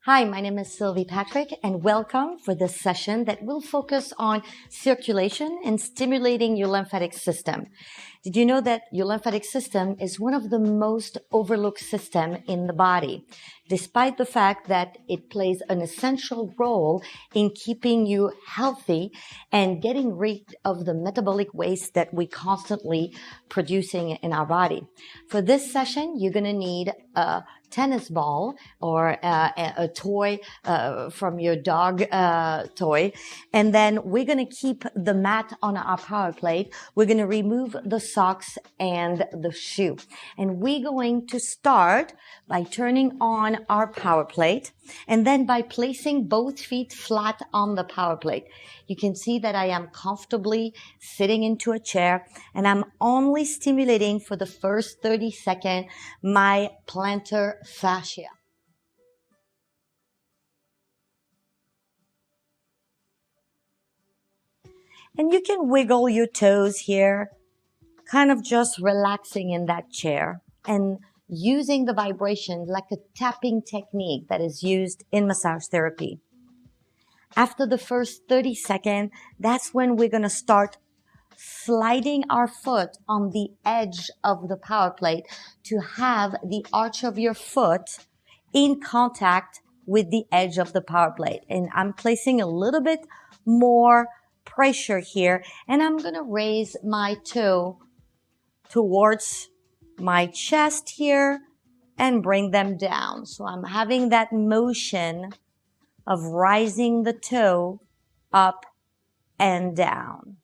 Hi, my name is Sylvie Patrick, and welcome for this session that will focus on circulation and stimulating your lymphatic system. Did you know that your lymphatic system is one of the most overlooked systems in the body, despite the fact that it plays an essential role in keeping you healthy and getting rid of the metabolic waste that we constantly producing in our body. For this session, you're going to need a tennis ball or a toy from your dog toy, and then we're going to keep the mat on our power plate. We're going to remove the socks and the shoe, and we're going to start by turning on our power plate and then by placing both feet flat on the power plate. You can see that I am comfortably sitting into a chair, and I'm only stimulating for the first 30 seconds my plantar fascia. And you can wiggle your toes here, kind of just relaxing in that chair and using the vibration like a tapping technique that is used in massage therapy. After the first 30 seconds, that's when we're going to start sliding our foot on the edge of the power plate to have the arch of your foot in contact with the edge of the power plate. And I'm placing a little bit more pressure here, and I'm going to raise my toe towards my chest here and bring them down. So I'm having that motion of rising the toe up and down.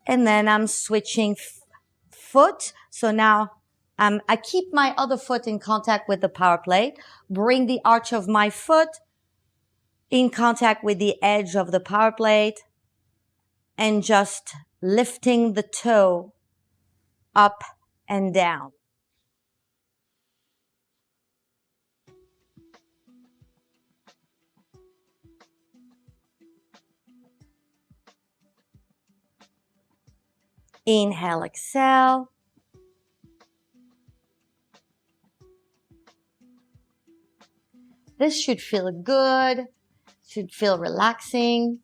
And then I'm switching foot. So now I keep my other foot in contact with the power plate, bring the arch of my foot in contact with the edge of the power plate, and just lifting the toe up and down. Inhale, exhale. This should feel good, should feel relaxing.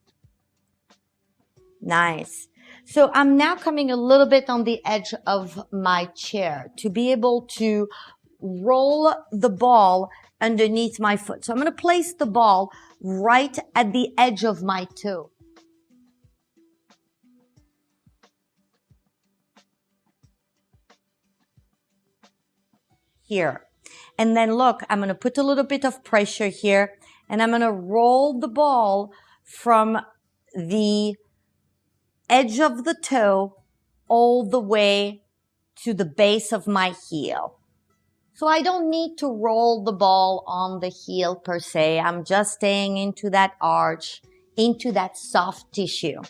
Nice. So I'm now coming a little bit on the edge of my chair to be able to roll the ball underneath my foot. So I'm going to place the ball right at the edge of my toe. Here. And then look, I'm going to put a little bit of pressure here, and I'm going to roll the ball from the edge of the toe all the way to the base of my heel. So I don't need to roll the ball on the heel per se. I'm just staying into that arch, into that soft tissue.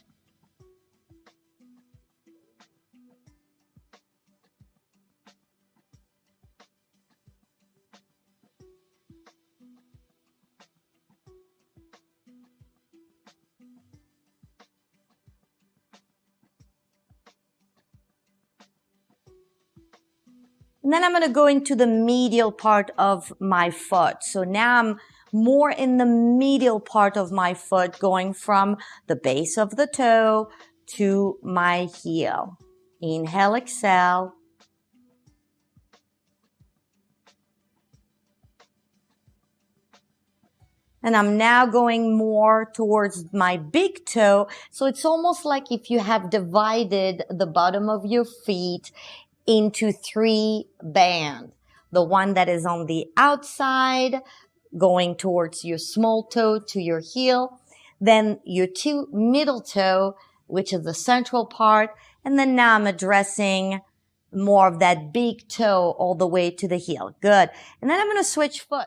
And then I'm going to go into the medial part of my foot. So now I'm more in the medial part of my foot, going from the base of the toe to my heel. Inhale, exhale. And I'm now going more towards my big toe. So it's almost like if you have divided the bottom of your feet into 3 bands. The one that is on the outside, going towards your small toe to your heel. Then your 2 middle toe, which is the central part. And then now I'm addressing more of that big toe all the way to the heel. Good. And then I'm going to switch foot.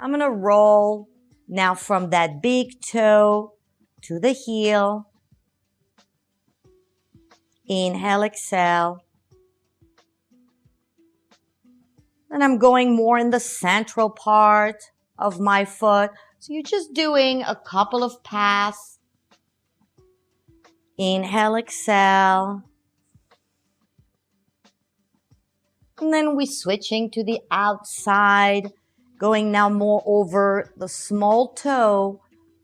I'm going to roll now from that big toe to the heel. Inhale, exhale. And I'm going more in the central part of my foot. So you're just doing a couple of paths. Inhale, exhale. And then we're switching to the outside, going now more over the small toe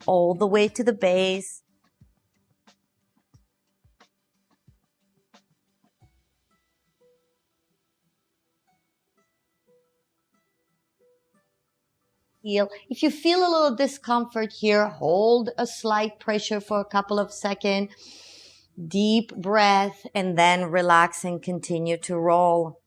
all the way to the base. If you feel a little discomfort here, hold a slight pressure for a couple of seconds. Deep breath and then relax and continue to roll.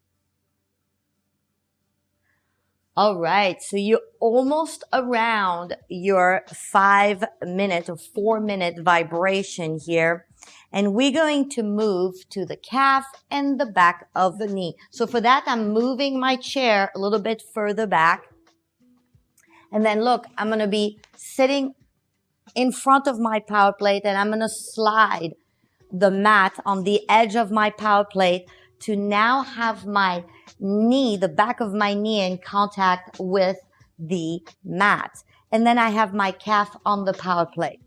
All right, so you're almost around your 5-minute or 4-minute vibration here. And we're going to move to the calf and the back of the knee. So for that, I'm moving my chair a little bit further back. And then look, I'm going to be sitting in front of my power plate and I'm going to slide the mat on the edge of my power plate to now have my knee, the back of my knee in contact with the mat. And then I have my calf on the power plate.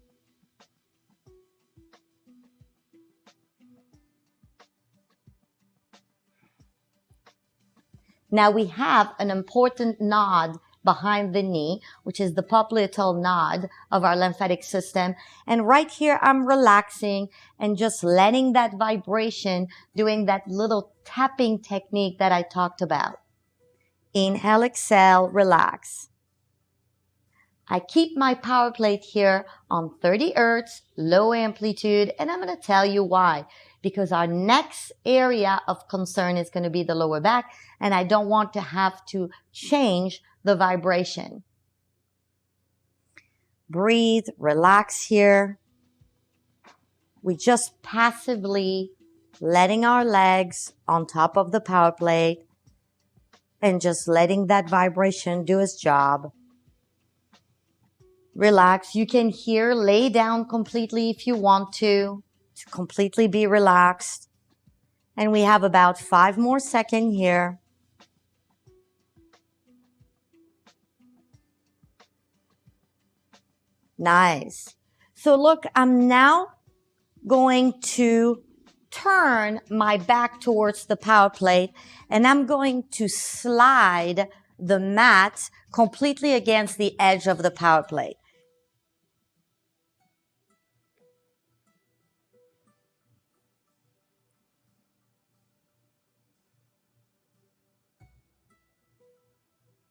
Now we have an important nod behind the knee, which is the popliteal nod of our lymphatic system. And right here, I'm relaxing and just letting that vibration, doing that little tapping technique that I talked about. Inhale, exhale, relax. I keep my power plate here on 30 Hertz, low amplitude, and I'm going to tell you why. Because our next area of concern is going to be the lower back, and I don't want to have to change the vibration. Breathe, relax here. We just passively letting our legs on top of the power plate and just letting that vibration do its job. Relax. You can here lay down completely if you want to completely be relaxed. And we have about 5 more seconds here. Nice. So look, I'm now going to turn my back towards the power plate and I'm going to slide the mat completely against the edge of the power plate.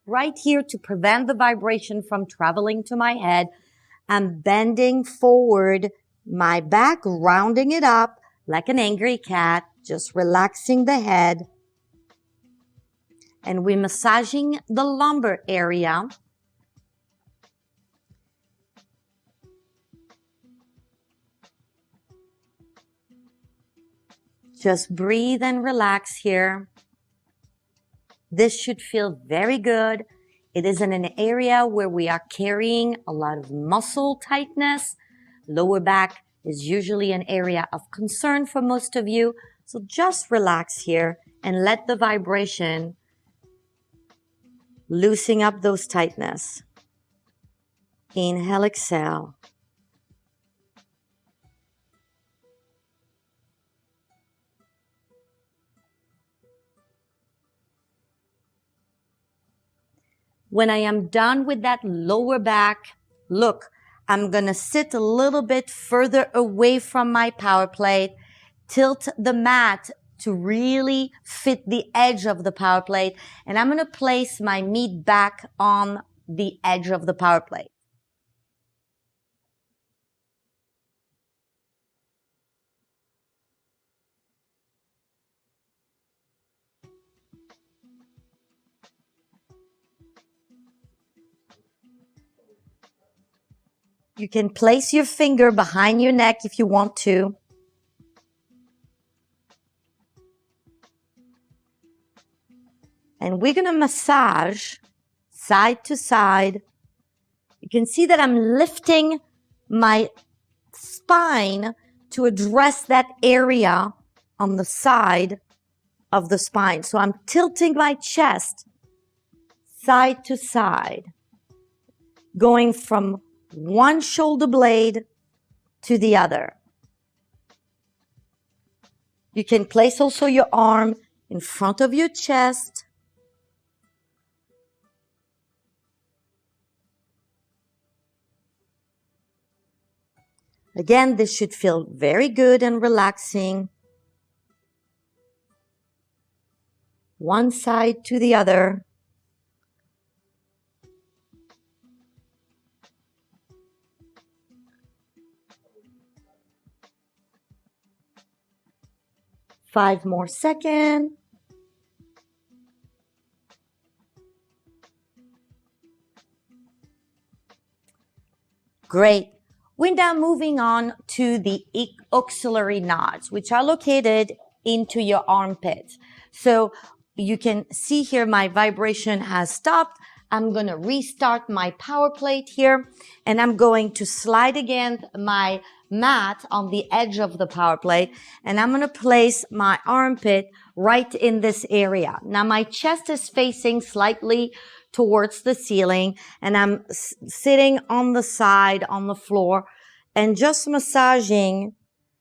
Right here, to prevent the vibration from traveling to my head, I'm bending forward my back, rounding it up like an angry cat, just relaxing the head. And we're massaging the lumbar area. Just breathe and relax here. This should feel very good. It is in an area where we are carrying a lot of muscle tightness. Lower back is usually an area of concern for most of you. So just relax here and let the vibration loosen up those tightness. Inhale, exhale. When I am done with that lower back, look, I'm going to sit a little bit further away from my power plate, tilt the mat to really fit the edge of the power plate, and I'm going to place my meat back on the edge of the power plate. You can place your finger behind your neck if you want to. And we're going to massage side to side. You can see that I'm lifting my spine to address that area on the side of the spine. So I'm tilting my chest side to side, going from one shoulder blade to the other. You can place also your arm in front of your chest. Again, this should feel very good and relaxing. One side to the other. Five more seconds. Great. We're now moving on to the auxiliary nodes, which are located into your armpits. So you can see here my vibration has stopped. I'm going to restart my power plate here, and I'm going to slide again my mat on the edge of the power plate, and I'm going to place my armpit right in this area. Now my chest is facing slightly towards the ceiling, and I'm sitting on the side on the floor and just massaging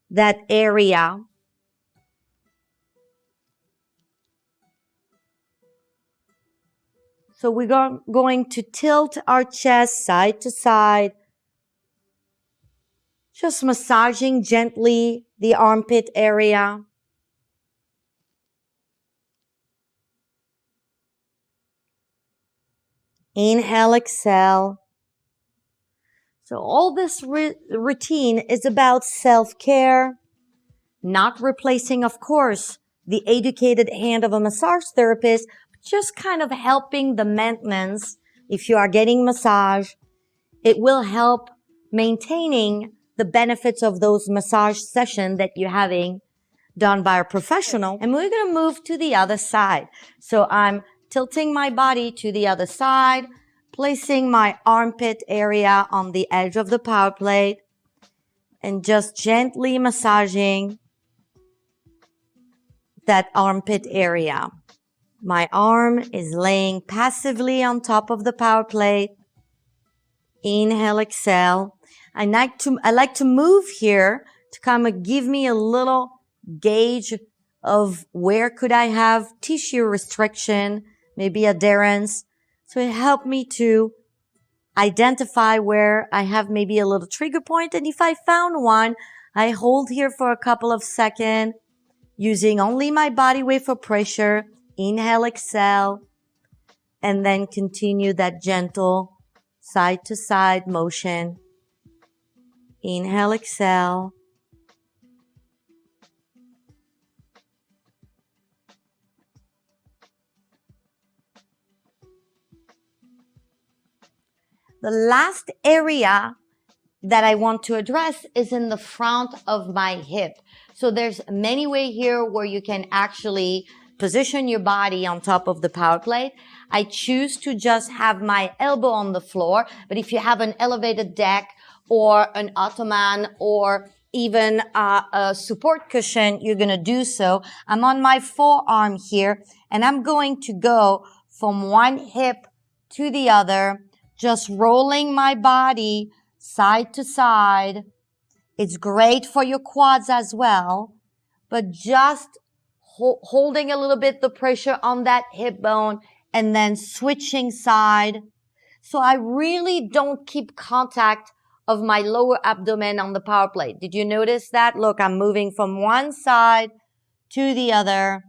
that area. So we're going to tilt our chest side to side, just massaging gently the armpit area. Inhale, exhale. So all this routine is about self-care, not replacing, of course, the educated hand of a massage therapist, just kind of helping the maintenance. If you are getting massage, it will help maintaining the benefits of those massage sessions that you're having done by a professional. And we're going to move to the other side. So I'm tilting my body to the other side, placing my armpit area on the edge of the power plate, and just gently massaging that armpit area. My arm is laying passively on top of the power plate. Inhale, exhale. I like to move here to kind of give me a little gauge of where could I have tissue restriction, maybe adherence. So it helped me to identify where I have maybe a little trigger point. And if I found one, I hold here for a couple of seconds using only my body weight for pressure. Inhale, exhale, and then continue that gentle side to side motion. Inhale, exhale. The last area that I want to address is in the front of my hip. So there's many ways here where you can actually position your body on top of the power plate. I choose to just have my elbow on the floor, but if you have an elevated deck or an ottoman or even a support cushion, you're going to do so. I'm on my forearm here, and I'm going to go from one hip to the other, just rolling my body side to side. It's great for your quads as well, but just holding a little bit the pressure on that hip bone and then switching side. So I really don't keep contact of my lower abdomen on the power plate. Did you notice that? Look, I'm moving from one side to the other,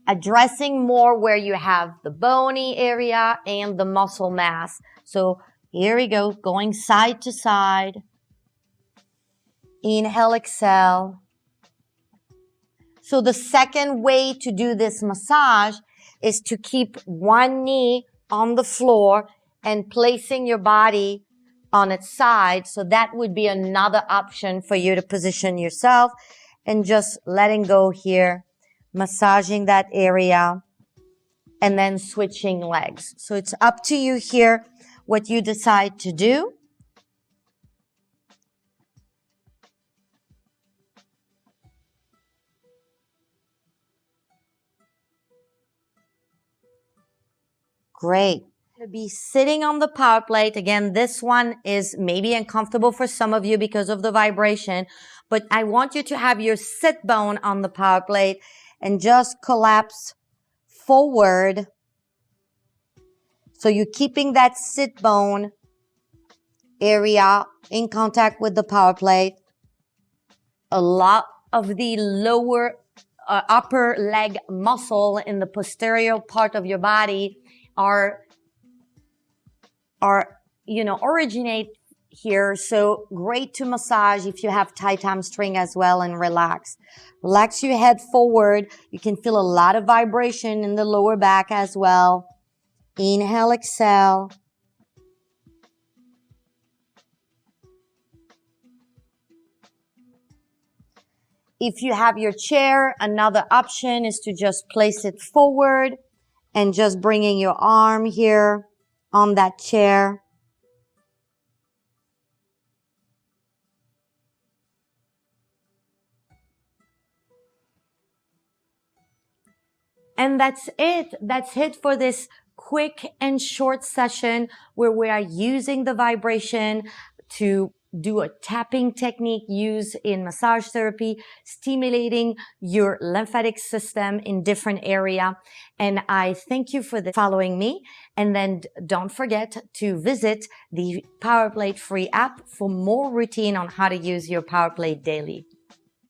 addressing more where you have the bony area and the muscle mass. So here we go, going side to side. Inhale, exhale. So the second way to do this massage is to keep one knee on the floor and placing your body on its side. So that would be another option for you to position yourself, and just letting go here, massaging that area, and then switching legs. So it's up to you here what you decide to do. Great. To be sitting on the power plate. Again, this one is maybe uncomfortable for some of you because of the vibration, but I want you to have your sit bone on the power plate and just collapse forward. So you're keeping that sit bone area in contact with the power plate. A lot of the lower upper leg muscle in the posterior part of your body are originate here. So great to massage if you have tight hamstring as well, and relax. Relax your head forward. You can feel a lot of vibration in the lower back as well. Inhale, exhale. If you have your chair, another option is to just place it forward and just bringing your arm here on that chair. And that's it. That's it for this quick and short session where we are using the vibration to do a tapping technique used in massage therapy, stimulating your lymphatic system in different area. And I thank you for following me. And then don't forget to visit the PowerPlate free app for more routine on how to use your PowerPlate daily.